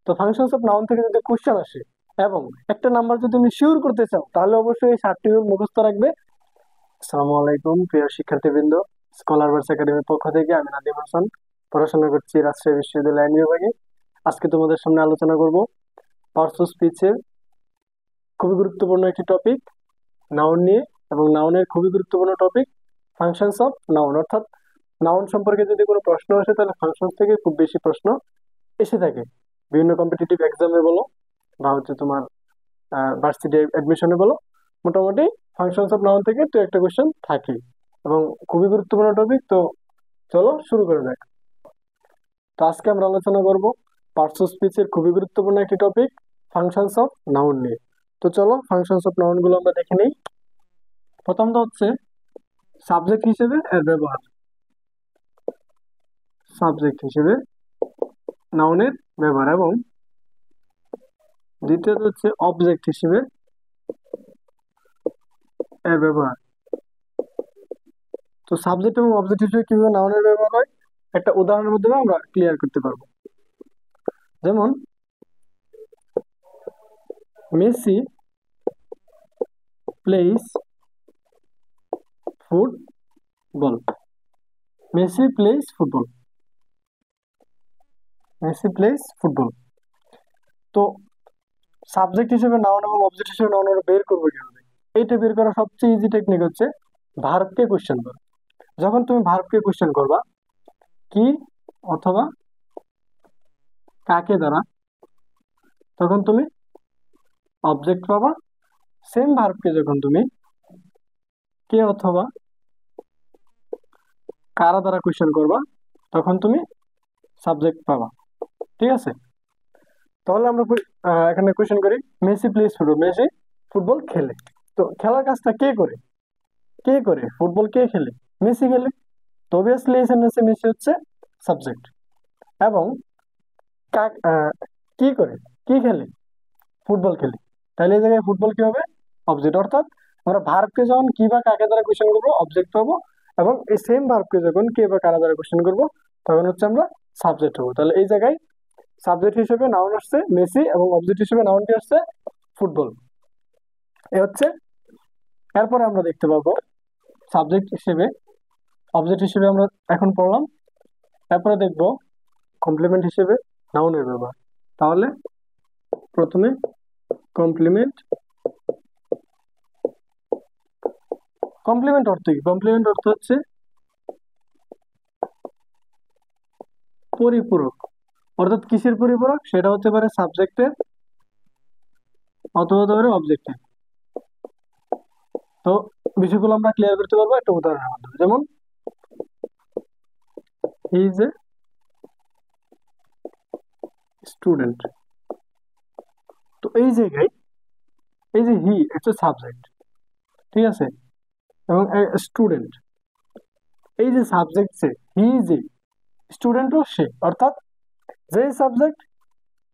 তো functions of noun থেকে যদি কোশ্চেন আসে এবং একটা নাম্বার যদি তুমি শিওর করতে চাও তাহলে অবশ্যই এই 7টি রুল মুখস্থ রাখবে। আসসালামু আলাইকুম প্রিয় শিক্ষার্থীবৃন্দ, স্কলার ভার্স একাডেমির পক্ষ থেকে আমি নাদিম হাসান, পড়াশোনা করছি রাজশাহী বিশ্ববিদ্যালয় আইন বিভাগে। আজকে তোমাদের সামনে আলোচনা করব পার্টস অফ স্পিচের খুবই গুরুত্বপূর্ণ একটি টপিক নাউন নিয়ে, এবং নাউনের খুবই গুরুত্বপূর্ণ টপিক ফাংশনস অফ নাউন। অর্থাৎ নাউন সম্পর্কে যদি কোনো প্রশ্ন আসে তাহলে ফাংশনস থেকে খুব বেশি প্রশ্ন এসে থাকে, বিভিন্ন কম্পিটিটিভ এক্সামে বলো বা হচ্ছে তোমার ভার্সিটি অ্যাডমিশনে বলো, মোটামুটি ফাংশনস অফ নাউন থেকে তো একটা কোশ্চেন থাকে এবং খুবই গুরুত্বপূর্ণ টপিক। তো চলো শুরু করে যাক। তো আজকে আমরা আলোচনা করব পার্টস অফ স্পিচের খুবই গুরুত্বপূর্ণ একটি টপিক ফাংশনস অফ নাউন নিয়ে। তো চলো ফাংশনস অফ নাউন গুলো আমরা দেখে নিই। প্রথমটা হচ্ছে সাবজেক্ট হিসেবে এর ব্যবহার, সাবজেক্ট হিসেবে নাউনের ব্যবহার, এবং দ্বিতীয়ত হচ্ছে অবজেক্ট হিসেবে এর ব্যবহার। তো সাবজেক্ট এবং অবজেক্ট হিসেবে কিভাবে নাউনের ব্যবহার হয় একটা উদাহরণের মাধ্যমে আমরা ক্লিয়ার করতে পারবো। যেমন Messi plays football, Messi plays football, Messi plays football. তো সাবজেক্ট হিসেবে নাউন এবং অবজেক্ট হিসেবে নাউন আমরা বের করবো কিভাবে? এইটা বের করার সবচেয়ে ইজি টেকনিক হচ্ছে ভার্বকে কোশ্চেন করা। যখন তুমি ভার্বকে কোশ্চেন করবা কি অথবা কাকে দ্বারা, তখন তুমি অবজেক্ট পাবা। সেম ভার্বকে যখন তুমি কে অথবা কারা দ্বারা কোশ্চেন করবা তখন তুমি সাবজেক্ট পাবা। ঠিক আছে, তাহলে আমরা এখানে কোশ্চেন করি Messi plays football, Messi football খেলে। তো খেলার কাজটা কে করে? কে করে ফুটবল কে খেলে? মেসি খেলে। তো অবভিয়াসলি এই সেন্টেন্সে মেসি হচ্ছে সাবজেক্ট, এবং কি করে, কি খেলে? ফুটবল খেলে। তাহলে এই জায়গায় ফুটবল কি হবে? অবজেক্ট। অর্থাৎ আমরা ভার্বকে যখন কি বা কাকে দ্বারা কোশ্চেন করবো অবজেক্ট পাবো, এবং এই সেম ভার্বকে যখন কে বা কারা দ্বারা কোশ্চেন করবো তখন হচ্ছে আমরা সাবজেক্ট হবো। তাহলে এই জায়গায় সাবজেক্ট হিসেবে নাউন আসছে মেসি এবং অবজেক্ট হিসেবে নাউনটি আসছে ফুটবল। এ হচ্ছে, এরপরে আমরা দেখতে পাবো সাবজেক্ট হিসেবে অবজেক্ট হিসেবে আমরা এখন পড়লাম, এরপরে দেখবো কমপ্লিমেন্ট হিসেবে নাউনের ব্যবহার। তাহলে প্রথমে কমপ্লিমেন্ট। কমপ্লিমেন্ট অর্থ কি? কমপ্লিমেন্ট অর্থ হচ্ছে পরিপূরক। অর্থাৎ কিসের পরিপূরক? সেটা হতে পারে সাবজেক্টের অথবা হতে পারে অবজেক্টের। তো বিষয়গুলো আমরা ক্লিয়ার করতে পারবো একটা উদাহরণের মাধ্যমে। যেমন হি ইজ এ স্টুডেন্ট। তো এই জায়গায় এই যে হি হচ্ছে সাবজেক্ট, ঠিক আছে, এবং স্টুডেন্ট, এই যে সাবজেক্ট সে, হি যে স্টুডেন্টও সে, অর্থাৎ যেই সাবজেক্ট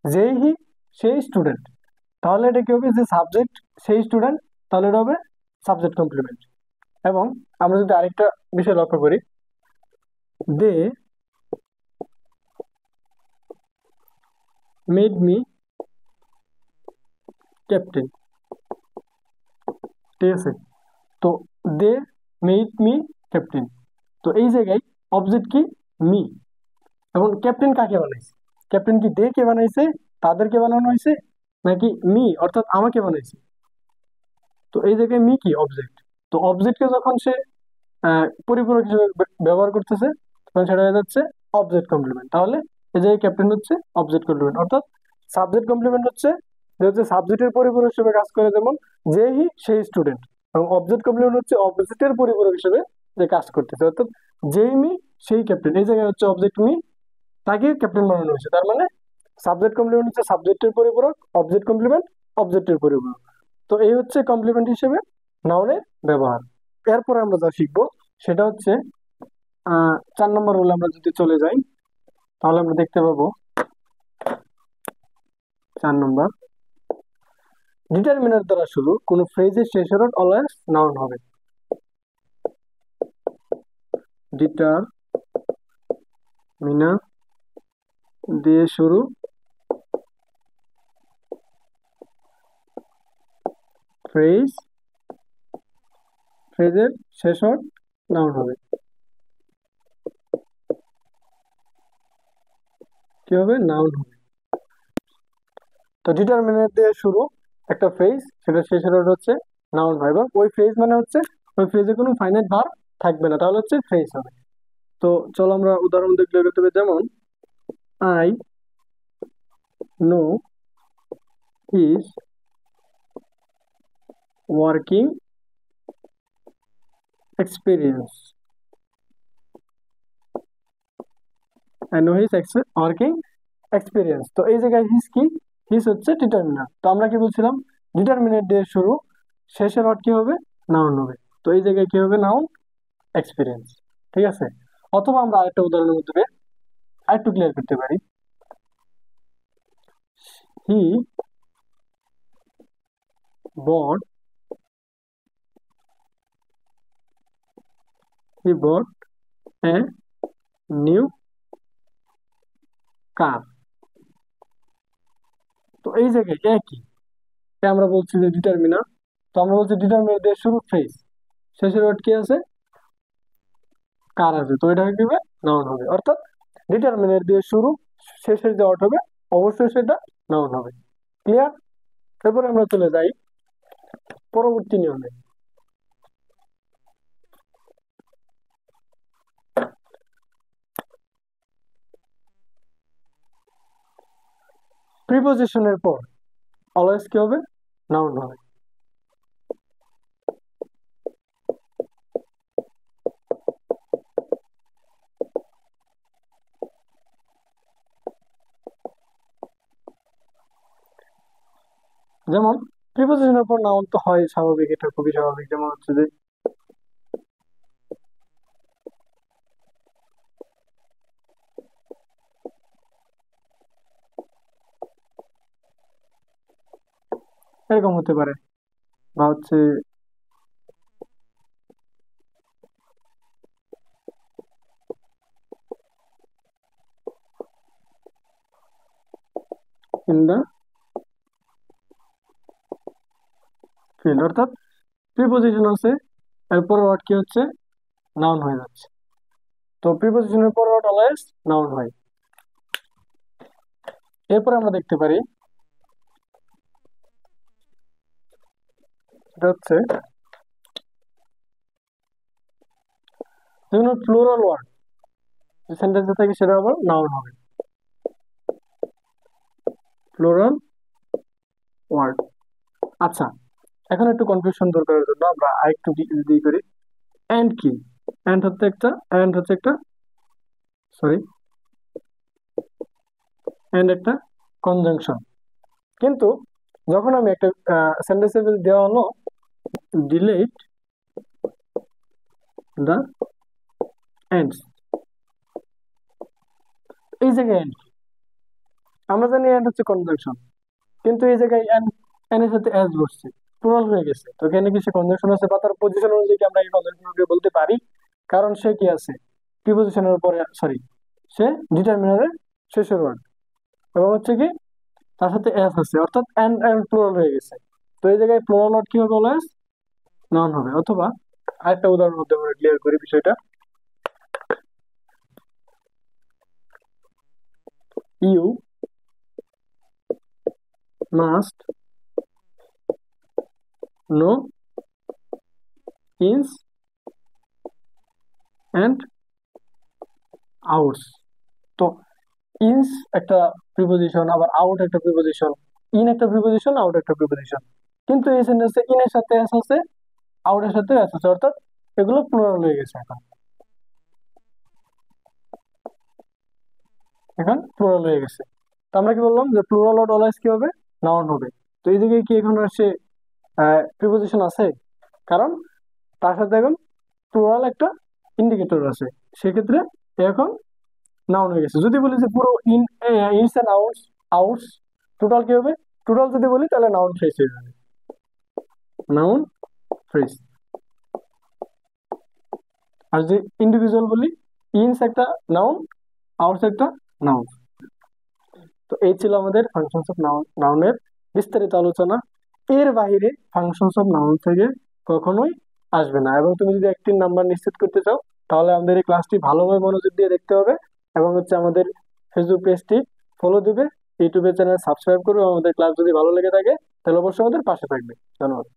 যেই হি সেই স্টুডেন্ট। তাহলে এটা কি হবে? যে সাবজেক্ট সেই স্টুডেন্ট, তাহলে এটা হবে সাবজেক্ট কমপ্লিমেন্ট। এবং আমরা যদি আরেকটা বিষয় লক্ষ্য করি, দে মেড মি ক্যাপ্টেন, ঠিক আছে। তো দে মেড মি ক্যাপ্টেন, তো এই জায়গায় অবজেক্ট কি? মি। এবং ক্যাপ্টেন কাকে বানাইছে? ক্যাপ্টেন কি দে কে বানাইছে, তাদেরকে বানানো হয়েছে, নাকি মি অর্থাৎ আমাকে বানাইছে? তো এই জায়গায় মি কি? অবজেক্ট। তো অবজেক্টকে যখন সে পরিপূরক হিসেবে ব্যবহার করতেছে তখন সেটা হয়ে যাচ্ছে অবজেক্ট কমপ্লিমেন্ট। তাহলে এই যে ক্যাপ্টেন হচ্ছে অবজেক্ট কমপ্লিমেন্ট, অর্থাৎ সাবজেক্ট কমপ্লিমেন্ট হচ্ছে যে হচ্ছে সাবজেক্টের পরিপূরক হিসেবে কাজ করে, যেমন যে হি সেই স্টুডেন্ট, এবং অবজেক্ট কমপ্লিমেন্ট হচ্ছে অবজেক্টের পরিপূরক হিসেবে যে কাজ করতেছে, অর্থাৎ যেই মি সেই ক্যাপ্টেন। এই জায়গায় হচ্ছে অবজেক্ট মি, তাকে ক্যাপ্টেন বানানো হয়েছে। তার মানে সাবজেক্ট কমপ্লিমেন্ট হচ্ছে সাবজেক্টের পরিপূরক, অবজেক্ট কমপ্লিমেন্ট অবজেক্টের পরিপূরক। তো এই হচ্ছে কমপ্লিমেন্ট হিসেবে নাউনের ব্যবহার। এরপরে আমরা যা শিখবো সেটা হচ্ছে 4 নম্বর রুলে আমরা যদি চলে যাই তাহলে আমরা দেখতে পাবো 4 নম্বর, ডিটারমিনার দ্বারা শুরু কোন ফ্রেজের শেষ হরফ অলওয়েজ নাউন হবে। ডিটারমিনার দিয়ে শুরু ফ্রেজ, ফ্রেজের শেষ ওয়ার্ড নাউন হবে। কি হবে? নাউন হবে। তো ডিটারমিনেট দিয়ে শুরু একটা ফ্রেজ, সেটা শেষের ওয়ার্ড হচ্ছে নাউন হয়, এবং ওই ফ্রেজ মানে হচ্ছে ওই ফ্রেজে কোনো ফাইনাইট ভার্ব থাকবে না, তাহলে হচ্ছে ফ্রেজ হবে। তো চলো আমরা উদাহরণ দেখলে করতে হবে। যেমন I know his working experience. I know his working experience. তো এই জায়গায় হিজ কি? হিজ হচ্ছে ডিটারমিনার। তো আমরা কি বলছিলাম? ডিটারমিনেট দিয়ে শুরু, শেষের ওয়ার্ড কি হবে? নাউন হবে। তো এই জায়গায় কি হবে? Noun experience. ঠিক আছে। অথবা আমরা আরেকটা উদাহরণের মধ্যে আরেকটু ক্লিয়ার করতে পারি। হি বট হি বট এ নিউ কার। তো এই জায়গায় একই, আমরা বলছি যে ডিটারমিনার। তো আমরা বলছি ডিটারমিনার দিয়ে শুরু ফ্রেজ, শেষের ওয়ার্ড কি আছে? কার আছে। তো এটা কি হবে? নাউন হবে। অর্থাৎ ডিটারমিনার দিয়ে শুরু, শেষের যে ওয়ার্ড হবে অবশ্যই সেটা নাউন হবে। ক্লিয়ার? এরপরে আমরা চলে যাই পরবর্তী নিয়মে। প্রিপোজিশনের পর অলওয়েজ কি হবে? নাউন হবে। যেমন প্রিপোজিশনের পর নাউন তো হয় স্বাভাবিক, এটা খুবই স্বাভাবিক। যেমন হচ্ছে যে এরকম হতে পারে, বা হচ্ছে ইন দা ফিল্ড। অর্থাৎ প্রিপোজিশন আছে, এরপর ওয়ার্ড কি হচ্ছে? নাউন হয়ে যাচ্ছে। তো প্রিপোজিশনের পর ওয়ার্ড অলওয়েজ নাউন হয়। এরপর আমরা দেখতে পারি এটা হচ্ছে যেকোনো প্লুরাল ওয়ার্ড সেন্টেন্সে থাকে সেটা আবার নাউন হবে। Plural word. আচ্ছা, এখন একটু কনফিউশন দূর করার জন্য আমরা আরেকটু দিয়ে করি। এন্ড কি? এন্ড হচ্ছে একটা সরি এন্ড একটা কনজাংশন। কিন্তু যখন আমি একটা সেন্টেন্সে দেওয়া হলো ডিলিট দ্য এন্ডস, এই জায়গায় এন্ড, আমরা জানি এন্ড হচ্ছে কনজাংশন, কিন্তু এই জায়গায় এন্ড এন এর সাথে এস বসছে, প্লুরাল হয়ে গেছে। তো এখানে কি সে কনজাংশন আছে, বা তার পজিশন অনুযায়ী কি আমরা এই কনজাংশনকে বলতে পারি? কারণ সে কি আছে? প্রিপোজিশনের উপরে, সরি, সে ডিটারমিনারের শেষের ওয়ার্ড, এবং হচ্ছে কি তার সাথে এস আছে, অর্থাৎ এন্ড এন্ড প্লুরাল হয়ে গেছে। তো এই জায়গায় প্লুরাল ওয়ার্ড কি হবে? অলওয়েজ নাউন হবে। অথবা আরেকটা উদাহরণ মধ্যে আমরা ক্লিয়ার করি বিষয়টা। You must know ins and outs. তো ইনস একটা প্রিপোজিশন, আবার আউট একটা প্রিপোজিশন, ইন একটা প্রিপোজিশন, আউট একটা প্রিপোজিশন। কিন্তু এই সেন্টেন্সে ইনের সাথে এস আছে, আউটের সাথে এস আছে, অর্থাৎ এগুলো প্লুরাল হয়ে গেছে। এখন প্লুরাল হয়ে গেছে। তো আমরা কি বললাম যে প্লুরাল ওয়ার্ড অলওয়েজ কি হবে? নাউন হবে। তো এই দিকে কি এখন সে প্রিপোজিশন আছে? কারণ তার সাথে এখন প্লুরাল একটা ইন্ডিকেটর আছে, সেক্ষেত্রে এখন নাউন হয়ে গেছে। যদি বলি যে পুরো ইনস এন্ড আউটস, আউটস টোটাল কি হবে? টোটাল যদি বলি তাহলে নাউন ফ্রেজ হয়ে যাবে, নাউন ফ্রেজ। আর যদি ইন্ডিভিজুয়াল বলি, ইনস একটা নাউন, আউটস একটা নাউন। তো এই ছিল আমাদের ফাংশনস অফ নাউনের বিস্তারিত আলোচনা। এর বাইরে ফাংশনস অফ নাউন থেকে কখনোই আসবে না। এবং তুমি যদি একটি নাম্বার নিশ্চিত করতে চাও তাহলে আমাদের এই ক্লাসটি ভালোভাবে মনোযোগ দিয়ে দেখতে হবে, এবং আমাদের ফেসবুক পেজটি ফলো দিবে, ইউটিউবের চ্যানেল সাবস্ক্রাইব করবে, এবং আমাদের ক্লাস যদি ভালো লেগে থাকে তাহলে অবশ্যই আমাদের পাশে থাকবে। ধন্যবাদ।